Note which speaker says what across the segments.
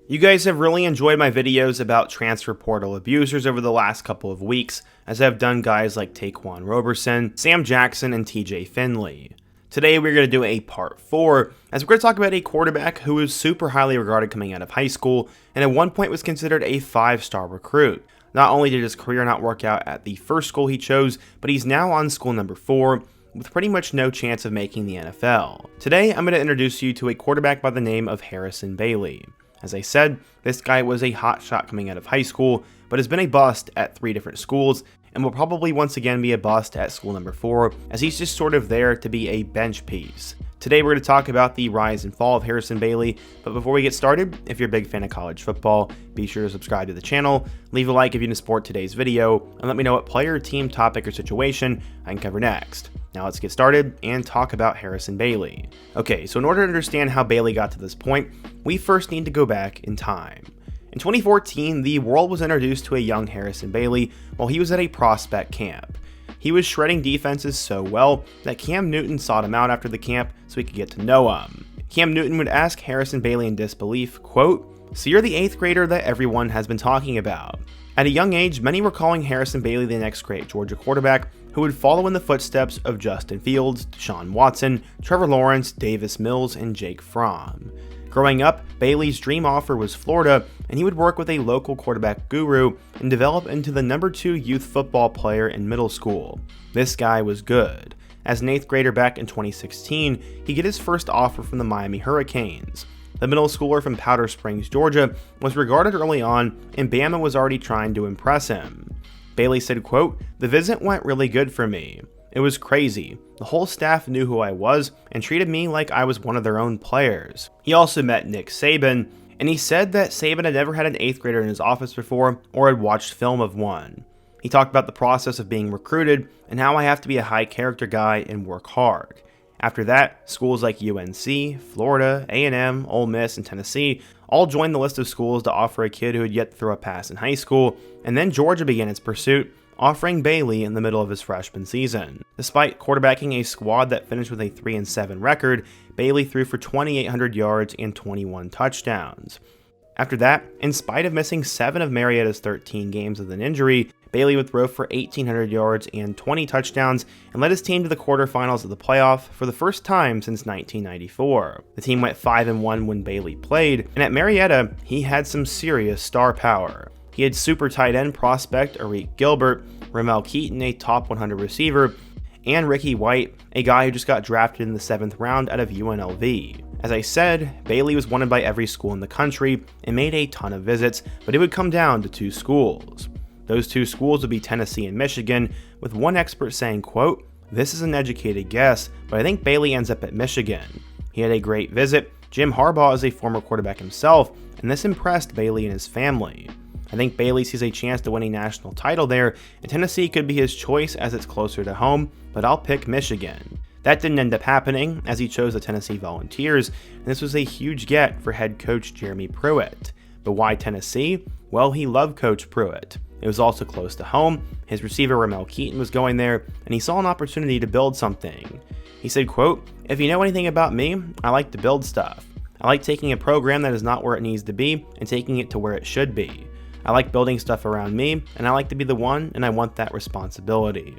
Speaker 1: You guys have really enjoyed my videos about transfer portal abusers over the last couple of weeks, as I've done guys like Taquan Roberson, Sam Jackson, and TJ Finley. Today we're going to do a part 4, as we're going to talk about a quarterback who was super highly regarded coming out of high school, and at one point was considered a 5-star recruit. Not only did his career not work out at the first school he chose, but he's now on school number 4, with pretty much no chance of making the NFL. Today I'm going to introduce you to a quarterback by the name of Harrison Bailey. As I said, this guy was a hot shot coming out of high school, but has been a bust at 3 different schools, and will probably once again be a bust at school number 4, as he's just sort of there to be a bench piece. Today we're going to talk about the rise and fall of Harrison Bailey, but before we get started, if you're a big fan of college football, be sure to subscribe to the channel, leave a like if you support today's video, and let me know what player, team, topic, or situation I can cover next. Now let's get started and talk about Harrison Bailey. Okay, so in order to understand how Bailey got to this point, we first need to go back in time. In 2014, the world was introduced to a young Harrison Bailey while he was at a prospect camp. He was shredding defenses so well that Cam Newton sought him out after the camp so he could get to know him. Cam Newton would ask Harrison Bailey in disbelief, quote, "So you're the 8th grader that everyone has been talking about." At a young age, many were calling Harrison Bailey the next great Georgia quarterback who would follow in the footsteps of Justin Fields, Deshaun Watson, Trevor Lawrence, Davis Mills, and Jake Fromm. Growing up, Bailey's dream offer was Florida, and he would work with a local quarterback guru and develop into the number 2 youth football player in middle school. This guy was good. As an 8th grader back in 2016, he got his first offer from the Miami Hurricanes. The middle schooler from Powder Springs, Georgia, was regarded early on, and Bama was already trying to impress him. Bailey said, quote, "The visit went really good for me. It was crazy. The whole staff knew who I was and treated me like I was one of their own players." He also met Nick Saban, and he said that Saban had never had an 8th grader in his office before or had watched film of one. He talked about the process of being recruited and how I have to be a high character guy and work hard. After that, schools like UNC, Florida, A&M, Ole Miss, and Tennessee all joined the list of schools to offer a kid who had yet to throw a pass in high school, and then Georgia began its pursuit, offering Bailey in the middle of his freshman season. Despite quarterbacking a squad that finished with a 3-7 record, Bailey threw for 2,800 yards and 21 touchdowns. After that, in spite of missing 7 of Marietta's 13 games with an injury, Bailey would throw for 1,800 yards and 20 touchdowns and led his team to the quarterfinals of the playoff for the first time since 1994. The team went 5-1 when Bailey played, and at Marietta, he had some serious star power. He had super tight end prospect Arik Gilbert, Ramel Keaton, a top 100 receiver, and Ricky White, a guy who just got drafted in the 7th round out of UNLV. As I said, Bailey was wanted by every school in the country and made a ton of visits, but it would come down to 2 schools. Those 2 schools would be Tennessee and Michigan, with one expert saying, quote, "This is an educated guess, but I think Bailey ends up at Michigan." He had a great visit. Jim Harbaugh is a former quarterback himself, and this impressed Bailey and his family. I think Bailey sees a chance to win a national title there, and Tennessee could be his choice as it's closer to home, but I'll pick Michigan. That didn't end up happening, as he chose the Tennessee Volunteers, and this was a huge get for head coach Jeremy Pruitt. But why Tennessee? Well, he loved Coach Pruitt. It was also close to home, his receiver Ramel Keaton was going there, and he saw an opportunity to build something. He said, quote, "If you know anything about me, I like to build stuff. I like taking a program that is not where it needs to be and taking it to where it should be. I like building stuff around me, and I like to be the one, and I want that responsibility."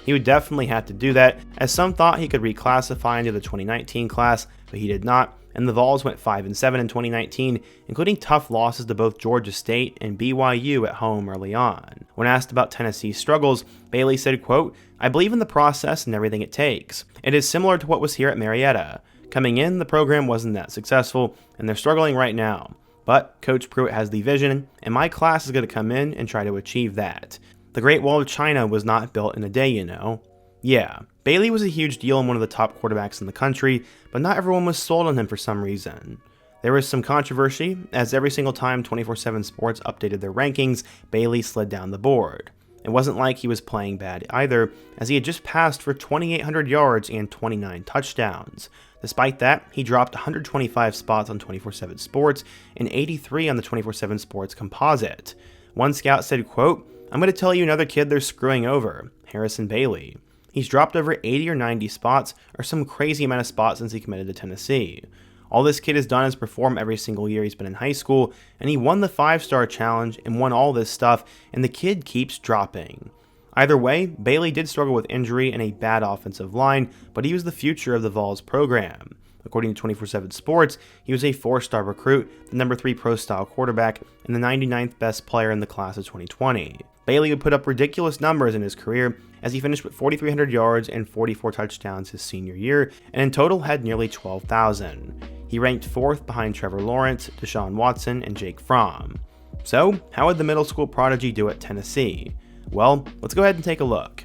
Speaker 1: He would definitely have to do that, as some thought he could reclassify into the 2019 class, but he did not, and the Vols went 5-7 in 2019, including tough losses to both Georgia State and BYU at home early on. When asked about Tennessee's struggles, Bailey said, quote, "I believe in the process and everything it takes. It is similar to what was here at Marietta. Coming in, the program wasn't that successful, and they're struggling right now. But Coach Pruitt has the vision, and my class is going to come in and try to achieve that. The Great Wall of China was not built in a day, you know." Yeah, Bailey was a huge deal and one of the top quarterbacks in the country, but not everyone was sold on him for some reason. There was some controversy, as every single time 24/7 Sports updated their rankings, Bailey slid down the board. It wasn't like he was playing bad either, as he had just passed for 2,800 yards and 29 touchdowns. Despite that, he dropped 125 spots on 24/7 Sports and 83 on the 24/7 Sports composite. One scout said, quote, "I'm going to tell you another kid they're screwing over, Harrison Bailey. He's dropped over 80 or 90 spots, or some crazy amount of spots since he committed to Tennessee. All this kid has done is perform every single year he's been in high school, and he won the 5-star challenge and won all this stuff, and the kid keeps dropping. Either way, Bailey did struggle with injury and a bad offensive line, but he was the future of the Vols program. According to 24/7 Sports, he was a 4-star recruit, the number 3 pro-style quarterback, and the 99th best player in the class of 2020. Bailey would put up ridiculous numbers in his career, as he finished with 4,300 yards and 44 touchdowns his senior year, and in total had nearly 12,000. He ranked 4th behind Trevor Lawrence, Deshaun Watson, and Jake Fromm. So, how would the middle school prodigy do at Tennessee? Well, let's go ahead and take a look.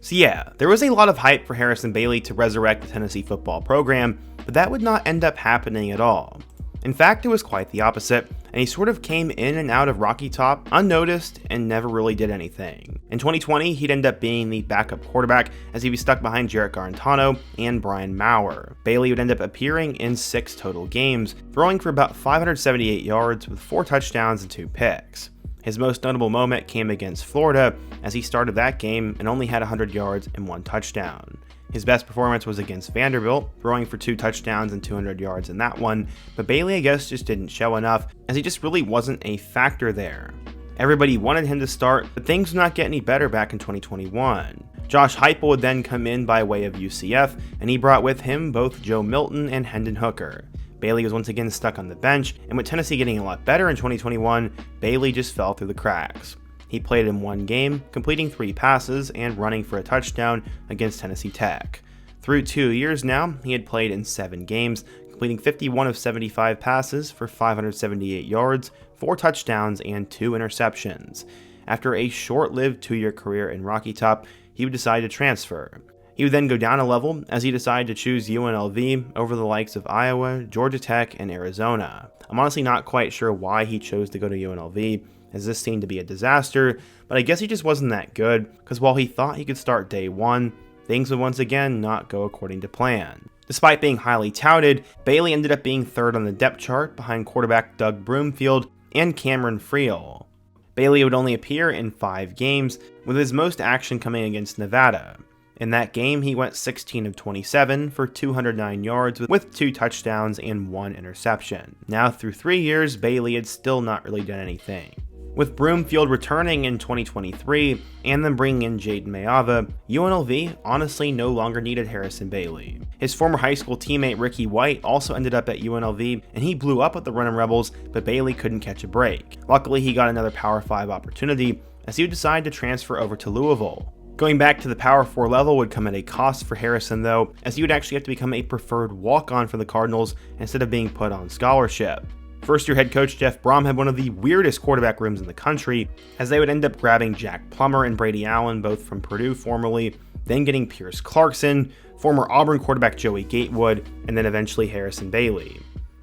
Speaker 1: So yeah, there was a lot of hype for Harrison Bailey to resurrect the Tennessee football program, but that would not end up happening at all. In fact, it was quite the opposite, and he sort of came in and out of Rocky Top unnoticed and never really did anything. In 2020, he'd end up being the backup quarterback as he'd be stuck behind Jarrett Garantano and Brian Maurer. Bailey would end up appearing in 6 total games, throwing for about 578 yards with 4 touchdowns and 2 picks. His most notable moment came against Florida, as he started that game and only had 100 yards and 1 touchdown. His best performance was against Vanderbilt, throwing for 2 touchdowns and 200 yards in that one, but Bailey I guess just didn't show enough, as he just really wasn't a factor there. Everybody wanted him to start, but things would not get any better back in 2021. Josh Heupel would then come in by way of UCF, and he brought with him both Joe Milton and Hendon Hooker. Bailey was once again stuck on the bench, and with Tennessee getting a lot better in 2021, Bailey just fell through the cracks. He played in 1 game, completing 3 passes and running for a touchdown against Tennessee Tech. Through 2 years now, he had played in 7 games, completing 51 of 75 passes for 578 yards, 4 touchdowns, and 2 interceptions. After a short-lived 2-year career in Rocky Top, he would decide to transfer. He would then go down a level as he decided to choose UNLV over the likes of Iowa, Georgia Tech, and Arizona. I'm honestly not quite sure why he chose to go to UNLV, as this seemed to be a disaster, but I guess he just wasn't that good, because while he thought he could start day 1, things would once again not go according to plan. Despite being highly touted, Bailey ended up being 3rd on the depth chart behind quarterback Doug Broomfield and Cameron Friel. Bailey would only appear in 5 games, with his most action coming against Nevada. In that game, he went 16 of 27 for 209 yards with 2 touchdowns and 1 interception. Now, through 3 years, Bailey had still not really done anything. With Broomfield returning in 2023 and then bringing in Jaden Mayava, UNLV honestly no longer needed Harrison Bailey. His former high school teammate Ricky White also ended up at UNLV, and he blew up at the Runnin' Rebels, but Bailey couldn't catch a break. Luckily, he got another Power 5 opportunity as he would decide to transfer over to Louisville. Going back to the Power 4 level would come at a cost for Harrison though, as he would actually have to become a preferred walk-on for the Cardinals instead of being put on scholarship. First-year head coach Jeff Brom had one of the weirdest quarterback rooms in the country, as they would end up grabbing Jack Plummer and Brady Allen, both from Purdue formerly, then getting Pierce Clarkson, former Auburn quarterback Joey Gatewood, and then eventually Harrison Bailey.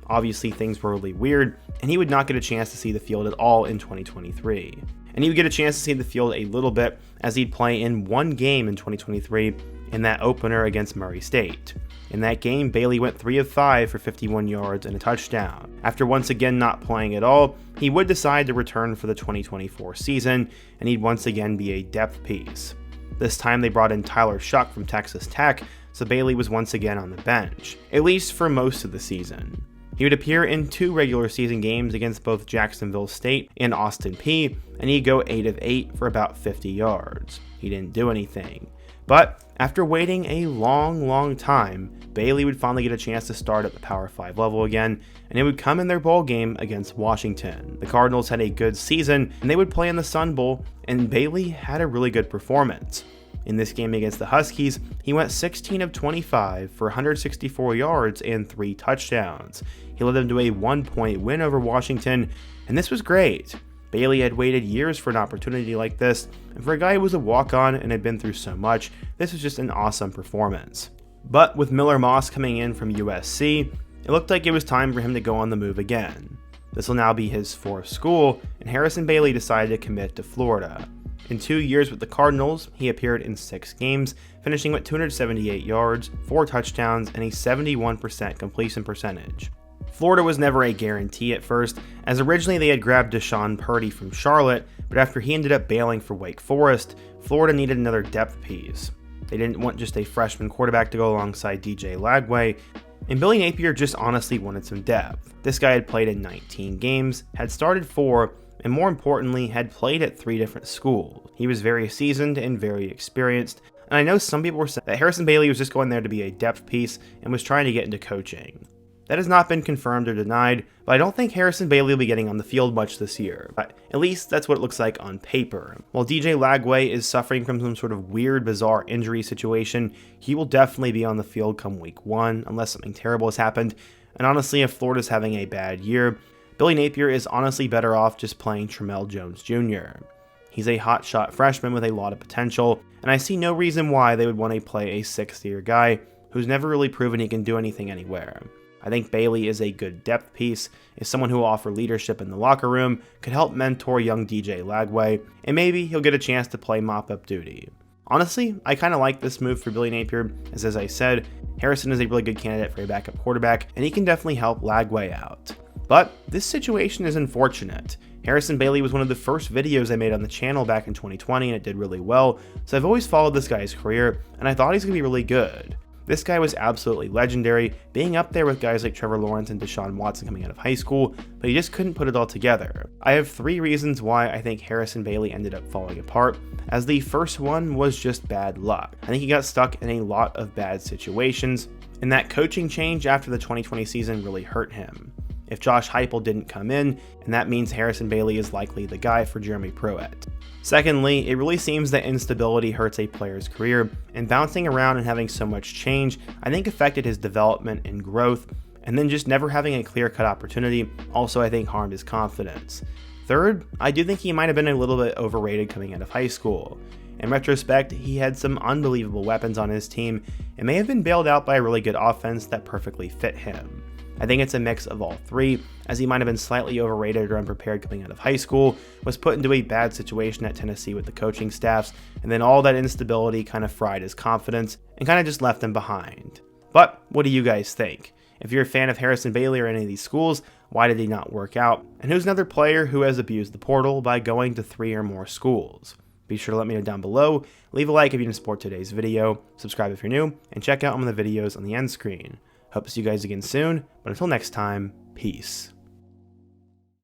Speaker 1: Obviously things were really weird, and he would not get a chance to see the field at all in 2023. And he would get a chance to see the field a little bit as he'd play in 1 game in 2023 in that opener against Murray State. In that game, Bailey went 3 of 5 for 51 yards and a touchdown. After once again not playing at all, he would decide to return for the 2024 season, and he'd once again be a depth piece. This time they brought in Tyler Shuck from Texas Tech, so Bailey was once again on the bench, at least for most of the season. He would appear in 2 regular season games against both Jacksonville State and Austin Peay, and he'd go 8 of 8 for about 50 yards. He didn't do anything. But after waiting a long time, Bailey would finally get a chance to start at the Power 5 level again, and it would come in their bowl game against Washington. The Cardinals had a good season, and they would play in the Sun Bowl, and Bailey had a really good performance. In this game against the Huskies, he went 16 of 25 for 164 yards and 3 touchdowns. He led them to a 1-point win over Washington, and this was great. Bailey had waited years for an opportunity like this, and for a guy who was a walk-on and had been through so much, this was just an awesome performance. But with Miller Moss coming in from USC, it looked like it was time for him to go on the move again. This will now be his 4th school, and Harrison Bailey decided to commit to Florida. In 2 years with the Cardinals, he appeared in 6 games, finishing with 278 yards, 4 touchdowns, and a 71% completion percentage. Florida was never a guarantee at first, as originally they had grabbed Deshaun Purdy from Charlotte, but after he ended up bailing for Wake Forest, Florida needed another depth piece. They didn't want just a freshman quarterback to go alongside DJ Lagway, And Billy Napier just honestly wanted some depth. This guy had played in 19 games, had started 4, and more importantly, had played at 3 different schools. He was very seasoned and very experienced, and I know some people were saying that Harrison Bailey was just going there to be a depth piece and was trying to get into coaching. That has not been confirmed or denied, but I don't think Harrison Bailey will be getting on the field much this year. But at least that's what it looks like on paper. While DJ Lagway is suffering from some sort of weird, bizarre injury situation, he will definitely be on the field come week 1, unless something terrible has happened. And honestly, if Florida's having a bad year, Billy Napier is honestly better off just playing Tramell Jones Jr. He's a hotshot freshman with a lot of potential, and I see no reason why they would want to play a 6th-year guy who's never really proven he can do anything anywhere. I think Bailey is a good depth piece, is someone who will offer leadership in the locker room, could help mentor young DJ Lagway, and maybe he'll get a chance to play mop-up duty. Honestly, I kind of like this move for Billy Napier, as I said, Harrison is a really good candidate for a backup quarterback, and he can definitely help Lagway out. But this situation is unfortunate. Harrison Bailey was one of the first videos I made on the channel back in 2020, and it did really well, so I've always followed this guy's career, and I thought he's going to be really good. This guy was absolutely legendary, being up there with guys like Trevor Lawrence and Deshaun Watson coming out of high school, but he just couldn't put it all together. I have 3 reasons why I think Harrison Bailey ended up falling apart, as the first one was just bad luck. I think he got stuck in a lot of bad situations, and that coaching change after the 2020 season really hurt him. If Josh Heupel didn't come in, and that means Harrison Bailey is likely the guy for Jeremy Pruitt. Secondly, it really seems that instability hurts a player's career, and bouncing around and having so much change I think affected his development and growth, and then just never having a clear-cut opportunity also I think harmed his confidence. Third, I do think he might have been a little bit overrated coming out of high school. In retrospect, he had some unbelievable weapons on his team, and may have been bailed out by a really good offense that perfectly fit him. I think it's a mix of all 3, as he might have been slightly overrated or unprepared coming out of high school, was put into a bad situation at Tennessee with the coaching staffs, and then all that instability kind of fried his confidence and kind of just left him behind. But what do you guys think? If you're a fan of Harrison Bailey or any of these schools, why did he not work out? And who's another player who has abused the portal by going to 3 or more schools? Be sure to let me know down below, leave a like if you didn't support today's video, subscribe if you're new, and check out one of the videos on the end screen. Hope to see you guys again soon, but until next time, peace.